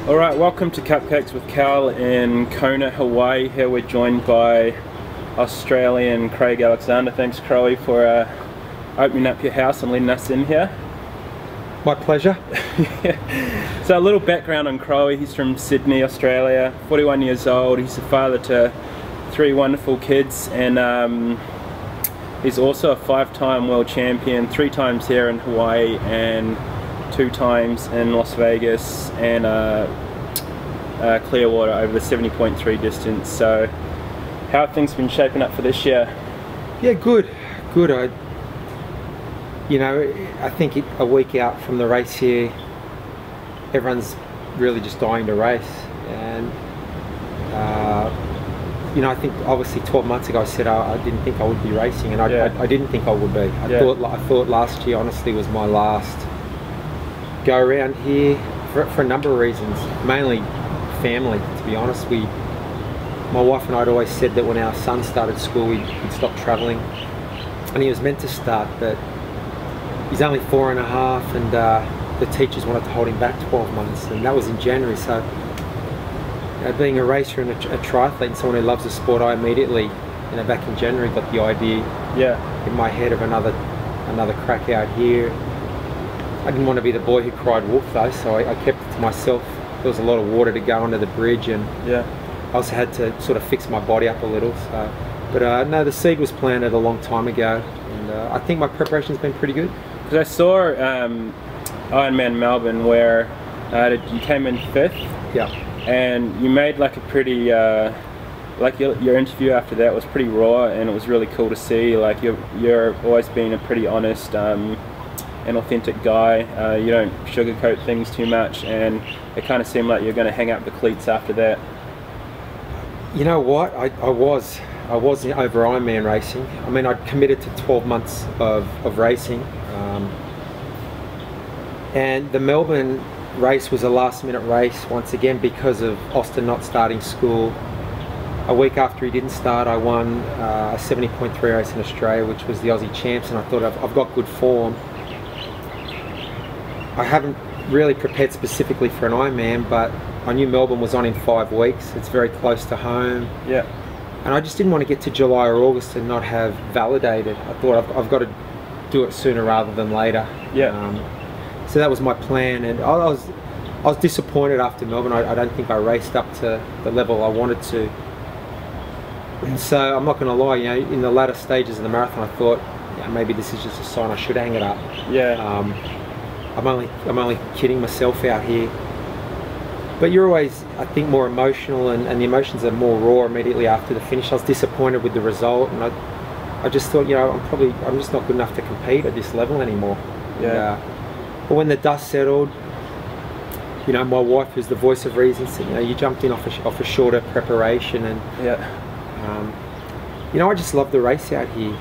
Alright, welcome to Cupcakes with Cal in Kona, Hawaii. Here we're joined by Australian Craig Alexander. Thanks, Crowy, for opening up your house and letting us in here. My pleasure. So a little background on Crowy. He's from Sydney, Australia, 41 years old. He's a father to 3 wonderful kids, and he's also a 5-time world champion, 3 times here in Hawaii and 2 times in Las Vegas and Clearwater over the 70.3 distance. So how have things been shaping up for this year? Yeah, good. I think a week out from the race here, everyone's really just dying to race. And I think obviously 12 months ago I said I didn't think I would be racing, and I didn't think I would be. I thought last year honestly was my last go around here for a number of reasons, mainly family, to be honest. My wife and I had always said that when our son started school we'd stop travelling, and he was meant to start, but he's only 4 and a half, and the teachers wanted to hold him back 12 months, and that was in January. So being a racer and a triathlete, someone who loves the sport, I immediately, back in January, got the idea in my head of another crack out here. I didn't want to be the boy who cried wolf though, so I kept it to myself. There was a lot of water to go under the bridge, and I also had to sort of fix my body up a little. So, but no, the seed was planted a long time ago, and I think my preparation's been pretty good. Because I saw Ironman Melbourne where you came in 5th. Yeah. And you made like a pretty, like your interview after that was pretty raw, and it was really cool to see. Like you're always been a pretty honest and authentic guy. You don't sugarcoat things too much, and it kind of seemed like you're going to hang up the cleats after that. You know what? I was over Ironman racing. I mean, I'd committed to 12 months of racing, and the Melbourne race was a last-minute race once again because of Austin not starting school. A week after he didn't start, I won a 70.3 race in Australia, which was the Aussie Champs, and I thought I've got good form. I haven't really prepared specifically for an Ironman, but I knew Melbourne was on in 5 weeks. It's very close to home. Yeah. And I just didn't want to get to July or August and not have validated. I thought I've got to do it sooner rather than later. Yeah. So that was my plan, and I was disappointed after Melbourne. I don't think I raced up to the level I wanted to. And so I'm not going to lie, in the latter stages of the marathon, I thought, maybe this is just a sign I should hang it up. Yeah. I'm only kidding myself out here. But you're always, I think, more emotional, and the emotions are more raw immediately after the finish. I was disappointed with the result, and I just thought, I'm just not good enough to compete at this level anymore. Yeah. But when the dust settled, my wife, who's the voice of reason, said, you jumped in off a shorter preparation, and I just love the race out here.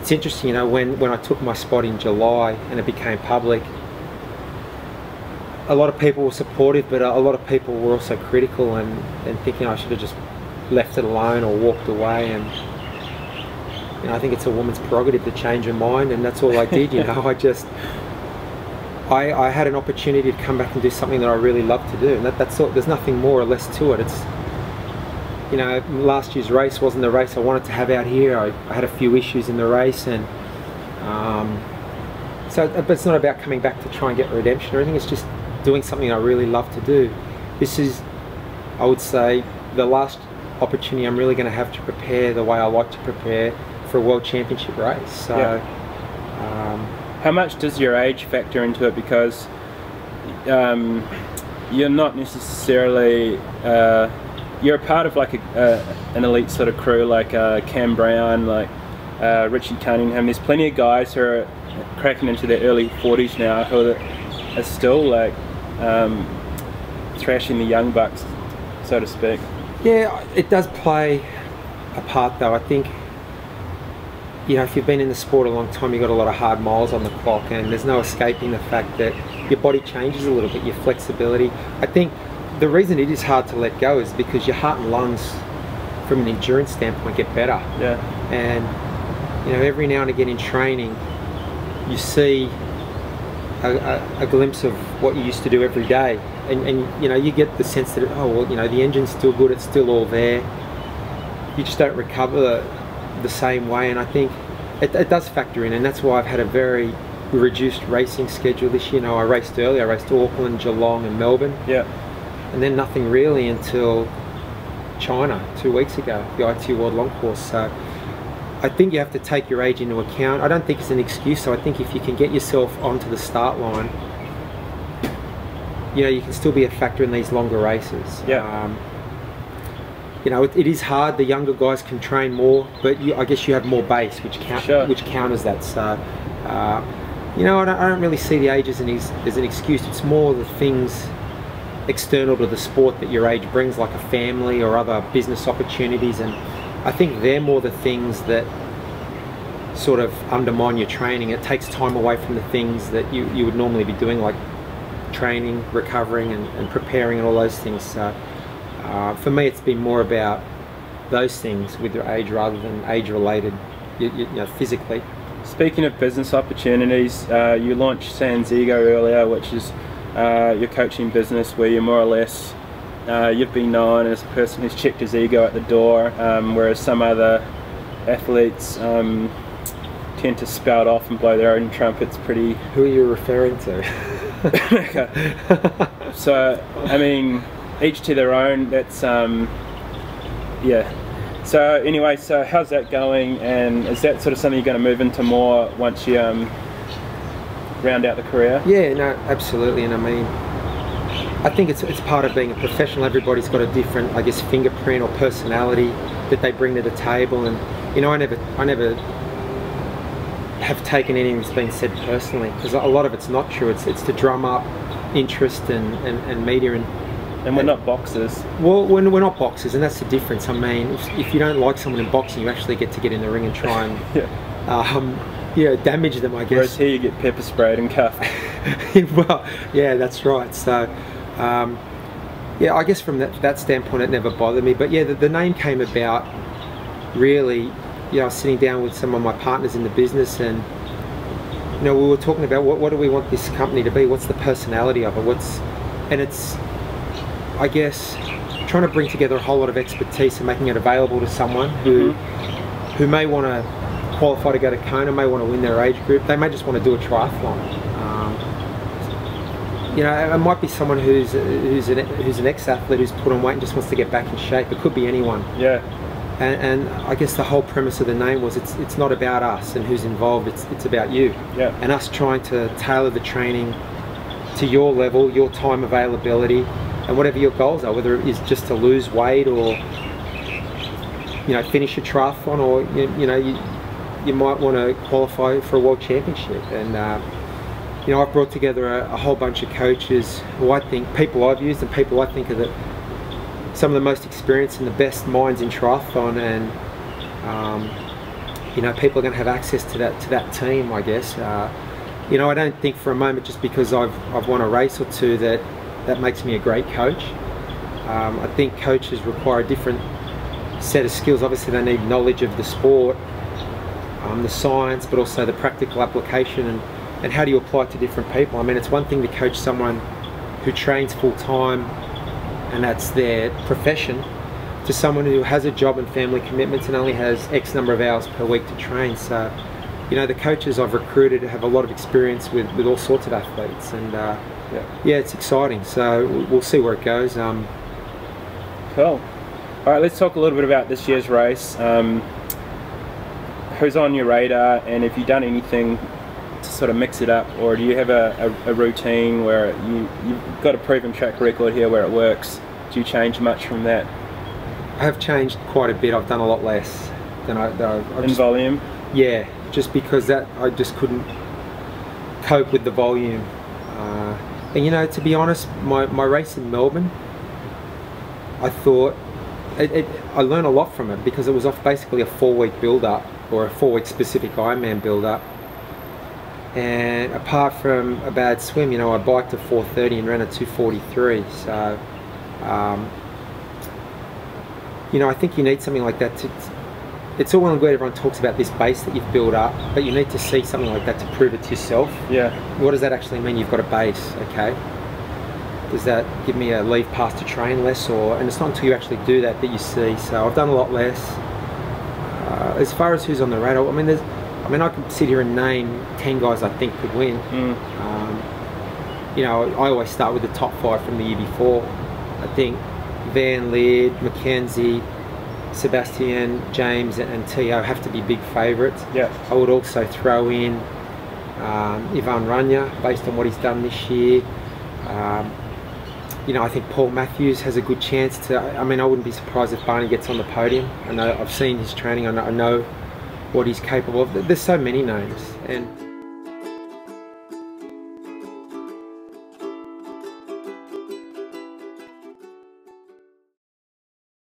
It's interesting, when I took my spot in July and it became public, a lot of people were supportive, but a lot of people were also critical and thinking I should have just left it alone or walked away. And I think it's a woman's prerogative to change her mind, and that's all I did. I had an opportunity to come back and do something that I really love to do, and that's all. There's nothing more or less to it. It's, last year's race wasn't the race I wanted to have out here. I had a few issues in the race, and but it's not about coming back to try and get redemption or anything. It's just doing something I really love to do. This is, I would say, the last opportunity I'm really going to have to prepare the way I like to prepare for a World Championship race. So. How much does your age factor into it? Because you're not necessarily, you're a part of like an elite sort of crew, like Cam Brown, like Richie Cunningham. There's plenty of guys who are cracking into their early 40s now who are still like thrashing the young bucks, so to speak. Yeah, it does play a part though. I think, if you've been in the sport a long time, you've got a lot of hard miles on the clock, and there's no escaping the fact that your body changes a little bit, your flexibility. I think the reason it is hard to let go is because your heart and lungs, from an endurance standpoint, get better. Yeah. And every now and again in training, you see a glimpse of what you used to do every day, and you know, you get the sense that, oh well, you know, the engine's still good, it's still all there. You just don't recover the same way, and I think it does factor in, and that's why I've had a very reduced racing schedule this year. You know, I raced early. I raced Auckland, Geelong, and Melbourne. Yeah. And then nothing really until China 2 weeks ago, the ITU World Long Course. So I think you have to take your age into account. I don't think it's an excuse. So I think if you can get yourself onto the start line, you know, you can still be a factor in these longer races. Yeah. You know, it is hard. The younger guys can train more, but I guess you have more base, which counters that. So, you know, I don't really see the age as an excuse. It's more the things external to the sport that your age brings, like a family or other business opportunities, and I think they're more the things that sort of undermine your training. It takes time away from the things that you would normally be doing, like training, recovering, and preparing, and all those things. So for me, it's been more about those things with your age rather than age related, you know, physically. Speaking of business opportunities, you launched Sans Ego earlier, which is your coaching business, where you're more or less you've been known as a person who's checked his ego at the door, whereas some other athletes tend to spout off and blow their own trumpets pretty. Who are you referring to? Okay. So I mean, each to their own. That's yeah. So anyway, so how's that going, and is that sort of something you're going to move into more once you round out the career? Yeah, no, absolutely. And I mean, I think it's part of being a professional. Everybody's got a different, I guess, fingerprint or personality that they bring to the table, and you know, I never have taken anything that's been said personally, because a lot of it's not true. It's to drum up interest and media. And we're not boxers. Well, we're not boxers, and that's the difference. I mean, if you don't like someone in boxing, you actually get to get in the ring and try and yeah, damage them, I guess. Whereas here you get pepper sprayed and cuffed. Well, yeah, that's right. So, yeah, I guess from that standpoint, it never bothered me. But yeah, the name came about really, you know, I was sitting down with some of my partners in the business, and you know, we were talking about what do we want this company to be? What's the personality of it? And it's, I guess, trying to bring together a whole lot of expertise and making it available to someone who may want to qualify to go to Kona, may want to win their age group, they may just want to do a triathlon. You know, it might be someone who's an ex-athlete who's put on weight and just wants to get back in shape. It could be anyone. Yeah. And I guess the whole premise of the name was it's not about us and who's involved. It's about you. Yeah. And us trying to tailor the training to your level, your time availability, and whatever your goals are, whether it is just to lose weight or, you know, finish a triathlon, or you know, you might want to qualify for a world championship. And you know, I've brought together a whole bunch of coaches who I think, people I've used and people I think are some of the most experienced and the best minds in triathlon, and you know, people are going to have access to that team, I guess. You know, I don't think for a moment just because I've won a race or two that makes me a great coach. I think coaches require a different set of skills. Obviously they need knowledge of the sport, the science, but also the practical application, and how do you apply it to different people. I mean, it's one thing to coach someone who trains full-time and that's their profession, to someone who has a job and family commitments and only has X number of hours per week to train. So, you know, the coaches I've recruited have a lot of experience with all sorts of athletes, and yeah, it's exciting. So we'll see where it goes. Cool. All right, let's talk a little bit about this year's race. Who's on your radar, and have you done anything to sort of mix it up, or do you have a routine where you've got a proven track record here where it works? Do you change much from that? I have changed quite a bit. I've done a lot less than I've in volume? Yeah, just because I just couldn't cope with the volume. And you know, to be honest, my race in Melbourne, I thought, I learned a lot from it, because it was off basically a 4-week build-up, or a 4-week specific Ironman build-up. And apart from a bad swim, you know, I biked a 4:30 and ran a 2:43. So, you know, I think you need something like that it's all well and good everyone talks about this base that you've built up, but you need to see something like that to prove it to yourself. Yeah. What does that actually mean? You've got a base, okay? does that give me a leave pass to train less, and it's not until you actually do that you see. So I've done a lot less. As far as who's on the radar, I could sit here and name 10 guys I think could win. You know, I always start with the top 5 from the year before. I think Van Leer, Mackenzie, Sebastian, James and Tio have to be big favourites. Yeah. I would also throw in Ivan Rania based on what he's done this year. You know, I think Paul Matthews has a good chance to. I mean, I wouldn't be surprised if Barney gets on the podium. I know I've seen his training. I know what he's capable of. There's so many names, and